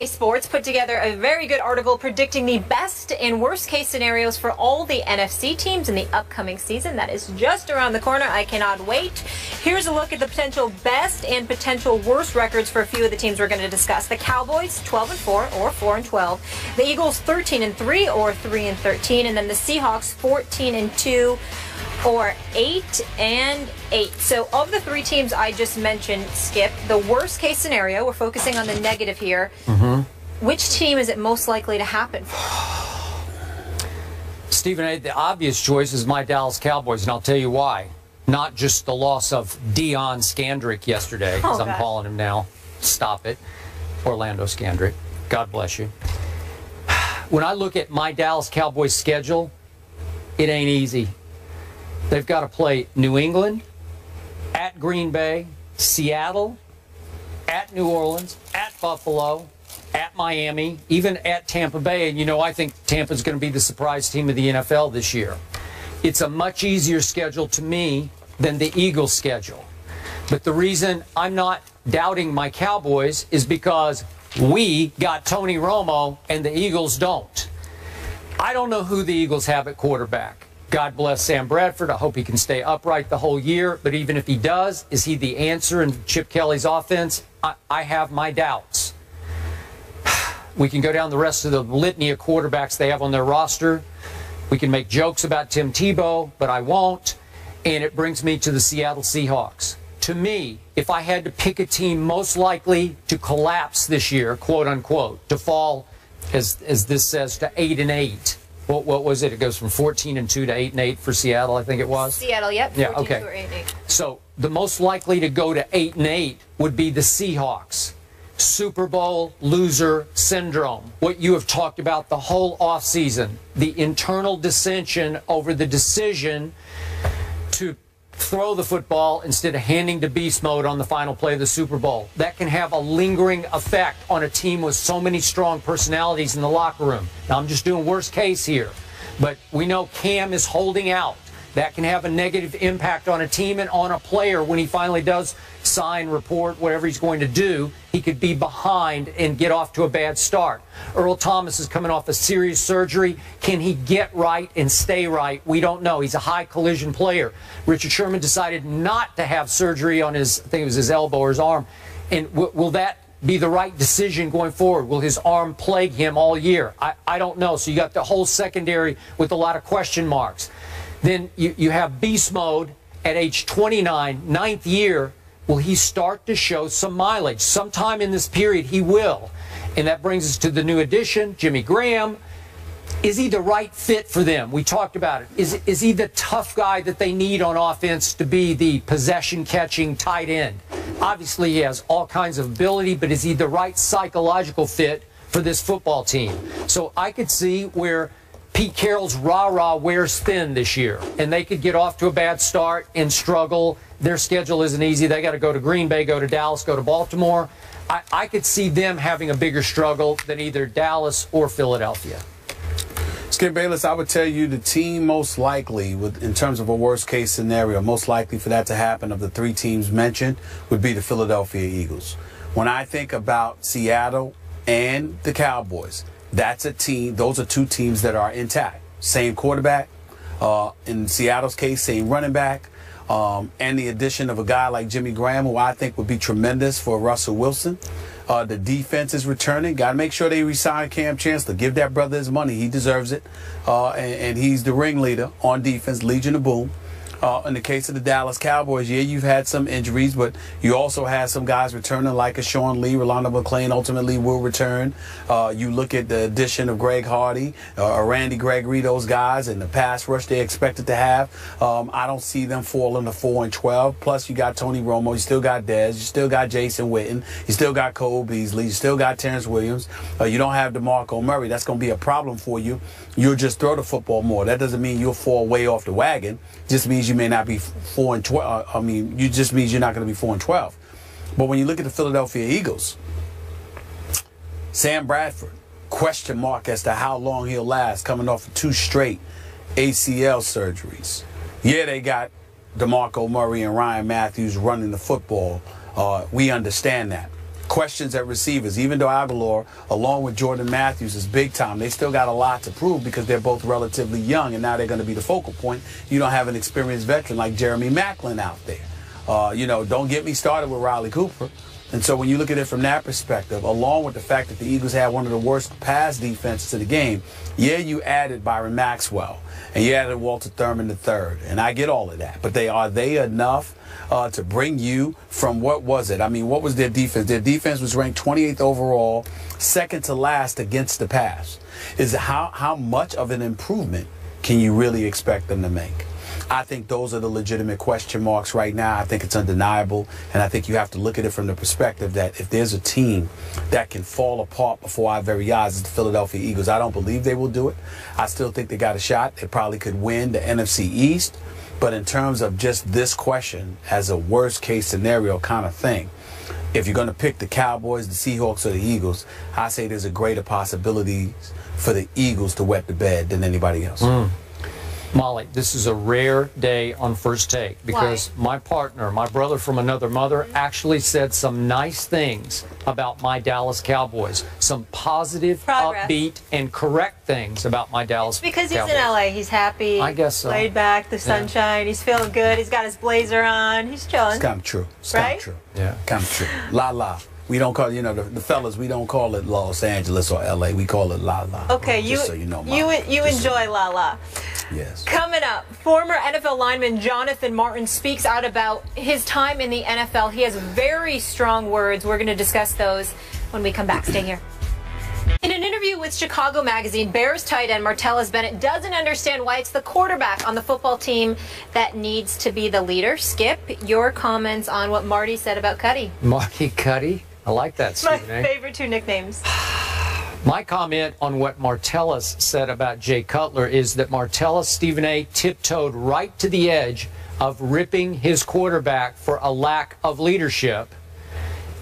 Sports put together a very good article predicting the best and worst case scenarios for all the NFC teams in the upcoming season. That is just around the corner. I cannot wait. Here's a look at the potential best and potential worst records for a few of the teams we're going to discuss. The Cowboys 12-4 or 4-12. The Eagles 13-3 or 3-13, and then the Seahawks 14-2 or 8-8. So of the three teams I just mentioned, Skip, the worst case scenario, we're focusing on the negative here. Which team is it most likely to happen for? Stephen, the obvious choice is my Dallas Cowboys, and I'll tell you why. Not just the loss of Deion Scandrick yesterday, as I'm calling him now. Stop it. Orlando Scandrick. God bless you. When I look at my Dallas Cowboys schedule, it ain't easy. They've got to play New England, at Green Bay, Seattle, at New Orleans, at Buffalo, at Miami, even at Tampa Bay. And, you know, I think Tampa's going to be the surprise team of the NFL this year. It's a much easier schedule to me than the Eagles' schedule. But the reason I'm not doubting my Cowboys is because we got Tony Romo and the Eagles don't. I don't know who the Eagles have at quarterback. God bless Sam Bradford. I hope he can stay upright the whole year. But even if he does, is he the answer in Chip Kelly's offense? I have my doubts. We can go down the rest of the litany of quarterbacks they have on their roster. We can make jokes about Tim Tebow, but I won't. And it brings me to the Seattle Seahawks. To me, if I had to pick a team most likely to collapse this year, quote unquote, to fall, as this says, to 8-8. What was it? It goes from 14-2 to 8-8 for Seattle, I think it was. Seattle, yep. Yeah, okay. 8-8. So the most likely to go to 8-8 would be the Seahawks. Super Bowl loser syndrome. What you have talked about the whole offseason. The internal dissension over the decision to throw the football instead of handing to beast mode on the final play of the Super Bowl. That can have a lingering effect on a team with so many strong personalities in the locker room. Now, I'm just doing worst case here. But we know Cam is holding out. That can have a negative impact on a team and on a player when he finally does sign, report, whatever he's going to do. He could be behind and get off to a bad start. Earl Thomas is coming off a serious surgery. Can he get right and stay right? We don't know. He's a high collision player. Richard Sherman decided not to have surgery on his, I think it was his elbow or his arm. And will that be the right decision going forward? Will his arm plague him all year? I don't know. So you got the whole secondary with a lot of question marks. Then you have beast mode at age 29, 9th year. Will he start to show some mileage? Sometime in this period, he will. And that brings us to the new addition, Jimmy Graham. Is he the right fit for them? We talked about it. Is he the tough guy that they need on offense to be the possession-catching tight end? Obviously, he has all kinds of ability, but is he the right psychological fit for this football team? So I could see where Pete Carroll's rah-rah wears thin this year, and they could get off to a bad start and struggle. Their schedule isn't easy. They got to go to Green Bay, go to Dallas, go to Baltimore. I could see them having a bigger struggle than either Dallas or Philadelphia. Skip Bayless, I would tell you the team most likely, in terms of a worst-case scenario, most likely for that to happen of the three teams mentioned would be the Philadelphia Eagles. When I think about Seattle and the Cowboys, that's a team. Those are two teams that are intact. Same quarterback. In Seattle's case, same running back. And the addition of a guy like Jimmy Graham, who I think would be tremendous for Russell Wilson. The defense is returning. Got to make sure they re-sign Cam Chancellor. Give that brother his money. He deserves it. And he's the ringleader on defense, Legion of Boom. In the case of the Dallas Cowboys, yeah, you've had some injuries, but you also had some guys returning like a Sean Lee. Rolando McClain ultimately will return. You look at the addition of Greg Hardy, Randy Gregory, those guys, and the pass rush they expected to have. I don't see them falling to 4-12. Plus, you got Tony Romo. You still got Dez. You still got Jason Witten. You still got Cole Beasley. You still got Terrence Williams. You don't have DeMarco Murray. That's going to be a problem for you. You'll just throw the football more. That doesn't mean you'll fall way off the wagon. Just means you may not be 4-12. It just means you're not going to be 4-12. But when you look at the Philadelphia Eagles, Sam Bradford, question mark as to how long he'll last, coming off of 2 straight ACL surgeries. Yeah, they got DeMarco Murray and Ryan Matthews running the football. We understand that. questions at receivers. Even though Aguilar, along with Jordan Matthews, is big time, they still got a lot to prove because they're both relatively young, and now they're going to be the focal point. You don't have an experienced veteran like Jeremy Maclin out there. You know, don't get me started with Riley Cooper. And so when you look at it from that perspective, along with the fact that the Eagles had one of the worst pass defenses in the game, yeah, you added Byron Maxwell, and you added Walter Thurman III, and I get all of that. But are they enough to bring you from, what was it? I mean, what was their defense? Their defense was ranked 28th overall, second to last against the pass. How much of an improvement can you really expect them to make? I think those are the legitimate question marks right now. I think it's undeniable, and I think you have to look at it from the perspective that if there's a team that can fall apart before our very eyes, it's the Philadelphia Eagles. I don't believe they will do it. I still think they got a shot. They probably could win the NFC East, but in terms of just this question as a worst-case scenario kind of thing, if you're going to pick the Cowboys, the Seahawks, or the Eagles, I say there's a greater possibility for the Eagles to wet the bed than anybody else. Molly, this is a rare day on First Take because my partner, my brother from another mother, actually said some nice things about my Dallas Cowboys. Some positive, upbeat, and correct things about my Dallas Cowboys. Because he's in L.A. He's happy. I guess so. Laid back, the sunshine. He's feeling good. He's got his blazer on. He's chilling. It's kind of true. It's right? kind of true. Yeah. Kind of true. La la. We don't call, you know, the fellas, we don't call it Los Angeles or L.A. We call it La La. Okay, so you know, you enjoy La La. Yes. Coming up, former NFL lineman Jonathan Martin speaks out about his time in the NFL. He has very strong words. We're going to discuss those when we come back. Stay here. In an interview with Chicago Magazine, Bears tight end Martellus Bennett doesn't understand why it's the quarterback on the football team that needs to be the leader. Skip, your comments on what Marty said about Cuddy. Marty Cuddy? I like that, Stephen My favorite two nicknames. My comment on what Martellus said about Jay Cutler is that Martellus, Stephen A., tiptoed right to the edge of ripping his quarterback for a lack of leadership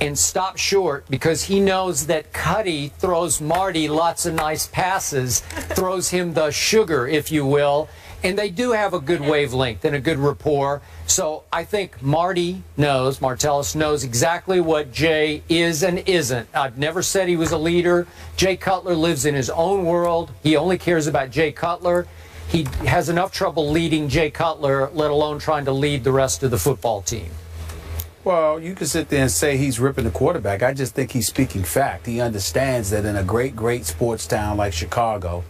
and stopped short because he knows that Cuddy throws Marty lots of nice passes, throws him the sugar, if you will, and they do have a good wavelength and a good rapport. So I think Martellus knows exactly what Jay is and isn't. I've never said he was a leader. Jay Cutler lives in his own world. He only cares about Jay Cutler. He has enough trouble leading Jay Cutler, let alone trying to lead the rest of the football team. Well, you can sit there and say he's ripping the quarterback. I just think he's speaking fact. He understands that in a great sports town like Chicago,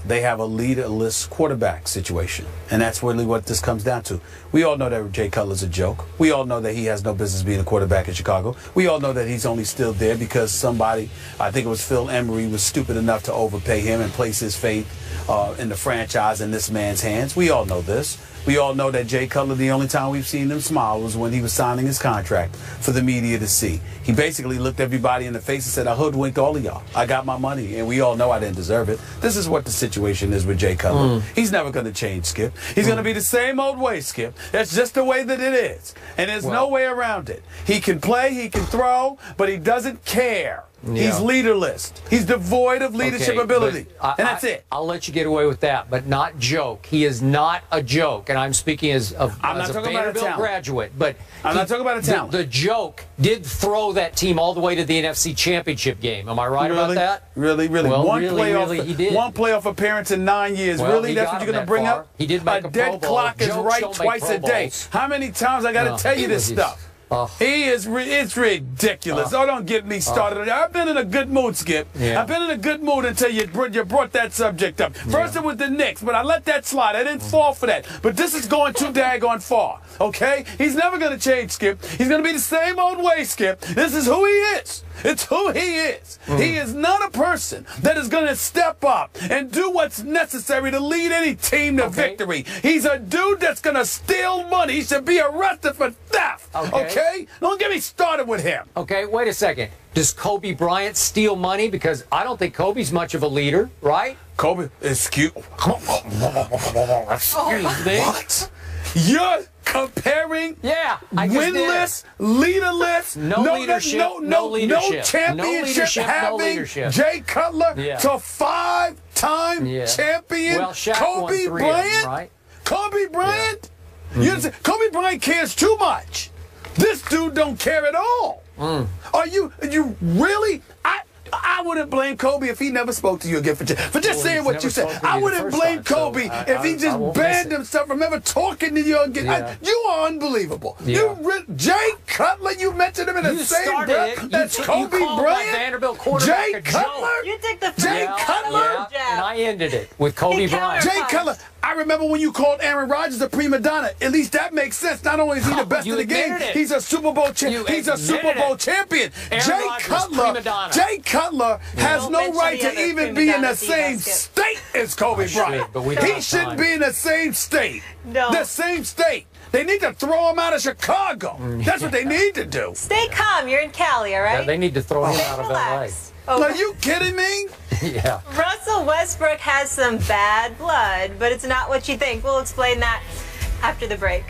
they have a leaderless quarterback situation. And that's really what this comes down to. We all know that Jay Cutler's a joke. We all know that he has no business being a quarterback in Chicago. We all know that he's only still there because somebody, I think it was Phil Emery, was stupid enough to overpay him and place his faith in the franchise in this man's hands. We all know this. We all know that Jay Cutler, the only time we've seen him smile was when he was signing his contract for the media to see. He basically looked everybody in the face and said, I hoodwinked all of y'all. I got my money, and we all know I didn't deserve it. This is what the situation is with Jay Cutler. He's never going to change, Skip. He's going to be the same old way, Skip. That's just the way that it is, and there's no way around it. He can play, he can throw, but he doesn't care. Yeah. He's leaderless. He's devoid of leadership ability. And that's it. I'll let you get away with that, but not joke. He is not a joke. And I'm speaking as a Vanderbilt graduate. But I'm not talking about a talent. The joke did throw that team all the way to the NFC Championship game. Am I right about that? Really? Well, one he did. One playoff appearance in 9 years. Well, really? That's what you're going to bring up? He did make a dead clock is right twice a day. How many times I got to tell you this stuff? It's ridiculous. Don't get me started. I've been in a good mood, Skip. Yeah. I've been in a good mood until you brought that subject up. First it was the Knicks, but I let that slide. I didn't fall for that. But this is going too daggone far, okay? He's never going to change, Skip. He's going to be the same old way, Skip. This is who he is. It's who he is. He is not a person that is going to step up and do what's necessary to lead any team to victory. He's a dude that's going to steal money. He should be arrested for theft. Okay? Don't get me started with him. Okay, wait a second. Does Kobe Bryant steal money? Because I don't think Kobe's much of a leader, right? Kobe, excuse me. What? You're comparing winless, leaderless, no championship having Jay Cutler to five-time champion Kobe Bryant? Right? Kobe Bryant? Kobe Bryant cares too much. This dude don't care at all. Are you really? I wouldn't blame Kobe if he never spoke to you again for just saying what you said. I wouldn't blame Kobe if he just banned himself from ever talking to you again. Yeah. You are unbelievable. Yeah. Jay Cutler, you mentioned him in the same breath. That's Kobe Bryant. Vanderbilt quarterback Jay Cutler. You took the Jay Cutler. And I ended it with Kobe Bryant. Jay Cutler. I remember when you called Aaron Rodgers a prima donna. At least that makes sense. Not only is he the best in the game, he's a Super Bowl champion. He's a Super Bowl champion. Jay Cutler has no right to even be in the same state as Kobe Bryant. He shouldn't be in the same state. No. The same state. They need to throw him out of Chicago. That's what they need to do. Stay calm. You're in Cali, all right? Yeah, they need to throw him out of Relax. Are you kidding me? LA. Yeah. Russell Westbrook has some bad blood, but it's not what you think. We'll explain that after the break.